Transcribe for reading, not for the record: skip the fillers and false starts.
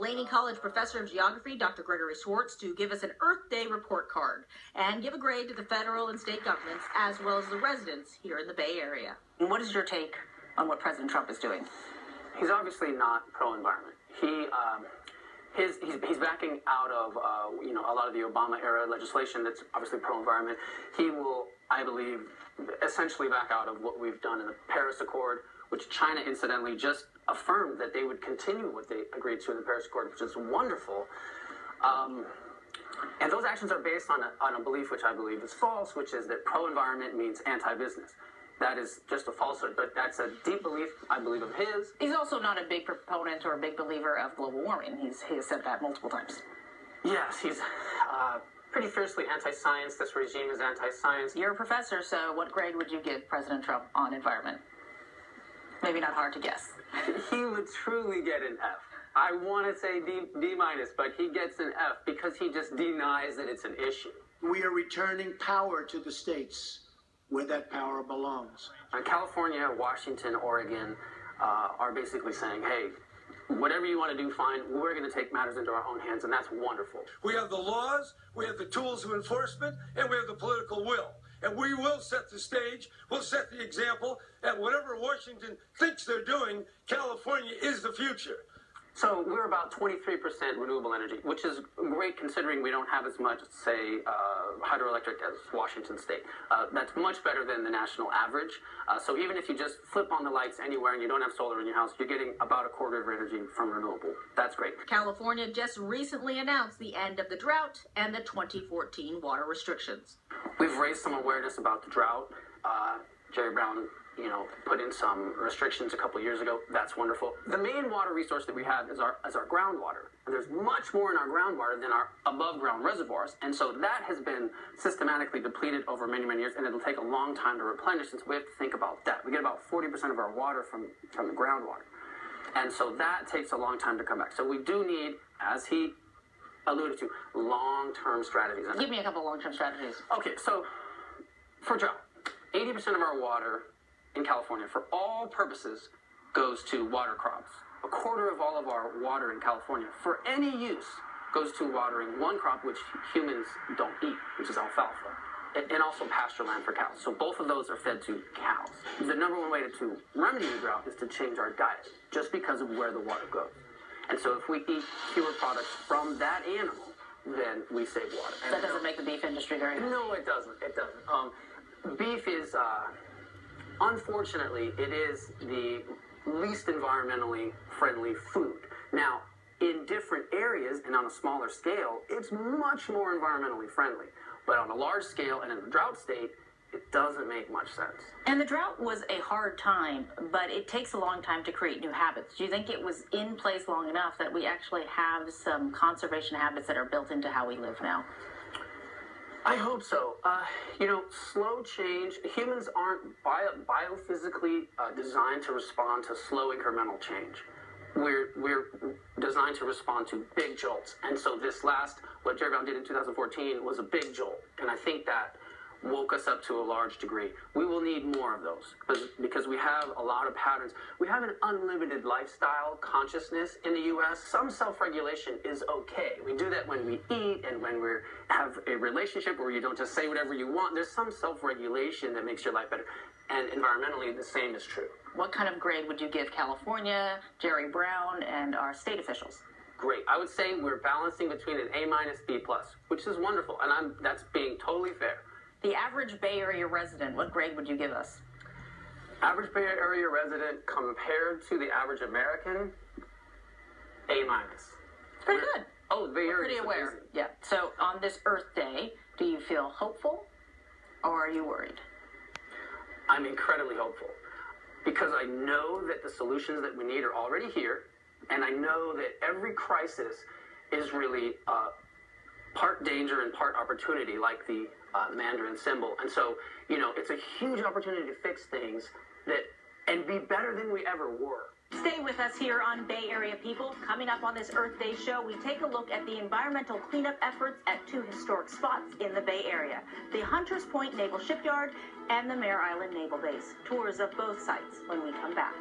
Laney College professor of geography, Dr. Gregory Schwartz, to give us an Earth Day report card and give a grade to the federal and state governments as well as the residents here in the Bay Area. What is your take on what President Trump is doing? He's obviously not pro-environment. He's backing out of a lot of the Obama era legislation that's obviously pro-environment. He will, I believe, essentially back out of what we've done in the Paris Accord, which China incidentally just affirmed that they would continue what they agreed to in the Paris Accord, which is wonderful. And those actions are based on a belief which I believe is false, which is that pro-environment means anti-business. That is just a falsehood, but that's a deep belief, I believe, of his. He's also not a big proponent or a big believer of global warming. He has said that multiple times. Yes, he's pretty fiercely anti-science. This regime is anti-science. You're a professor, so what grade would you give President Trump on environment? Maybe not hard to guess. He would truly get an F. I want to say D minus, but he gets an F because he just denies that it's an issue. We are returning power to the states where that power belongs. California, Washington, Oregon are basically saying, hey, whatever you want to do, fine. We're going to take matters into our own hands, and that's wonderful. We have the laws, we have the tools of enforcement, and we have the political will. And we will set the stage, we'll set the example, and whatever Washington thinks they're doing, California is the future. So we're about 23% renewable energy, which is great considering we don't have as much, say, hydroelectric as Washington State. That's much better than the national average. So even if you just flip on the lights anywhere and you don't have solar in your house, you're getting about a quarter of your energy from renewable. That's great. California just recently announced the end of the drought and the 2014 water restrictions. We've raised some awareness about the drought. Jerry Brown put in some restrictions a couple years ago. That's wonderful. The main water resource that we have is our groundwater. And there's much more in our groundwater than our above-ground reservoirs. And so that has been systematically depleted over many, many years, and it'll take a long time to replenish, and so we have to think about that. We get about 40% of our water from the groundwater. And so that takes a long time to come back. So we do need, as he alluded to, long-term strategies. Give me a couple long-term strategies. Okay, so for drought, 80% of our water in California, for all purposes, goes to water crops. A quarter of all of our water in California, for any use, goes to watering one crop which humans don't eat, which is alfalfa, and also pasture land for cows. So both of those are fed to cows. The number one way to remedy the drought is to change our diet, just because of where the water goes. And so if we eat fewer products from that animal, then we save water. And that doesn't make the beef industry very happy. No, it doesn't. It doesn't. Beef is... unfortunately, it is the least environmentally friendly food. Now, in different areas and on a smaller scale, it's much more environmentally friendly. But on a large scale and in a drought state, it doesn't make much sense. And the drought was a hard time, but it takes a long time to create new habits. Do you think it was in place long enough that we actually have some conservation habits that are built into how we live now? I hope so. Slow change. Humans aren't biophysically designed to respond to slow incremental change. We're designed to respond to big jolts. And so what Jerry Brown did in 2014 was a big jolt. And I think that woke us up to a large degree. We will need more of those because we have a lot of patterns. We have an unlimited lifestyle consciousness in the U.S. Some self-regulation is okay. We do that when we eat and when we have a relationship where you don't just say whatever you want. There's some self-regulation that makes your life better. And environmentally, the same is true. What kind of grade would you give California, Jerry Brown, and our state officials? Great. I would say we're balancing between an A minus, B plus, which is wonderful. And that's being totally fair. The average Bay Area resident, what grade would you give us? Average Bay Area resident compared to the average American, A minus. It's pretty good. Oh, the Bay Area. Pretty aware. Yeah. So on this Earth Day, do you feel hopeful or are you worried? I'm incredibly hopeful because I know that the solutions that we need are already here, and I know that every crisis is really part danger and part opportunity, like the Mandarin symbol. And so, it's a huge opportunity to fix things and be better than we ever were. Stay with us here on Bay Area People. Coming up on this Earth Day show, we take a look at the environmental cleanup efforts at two historic spots in the Bay Area, the Hunters Point Naval Shipyard and the Mare Island Naval Base. Tours of both sites when we come back.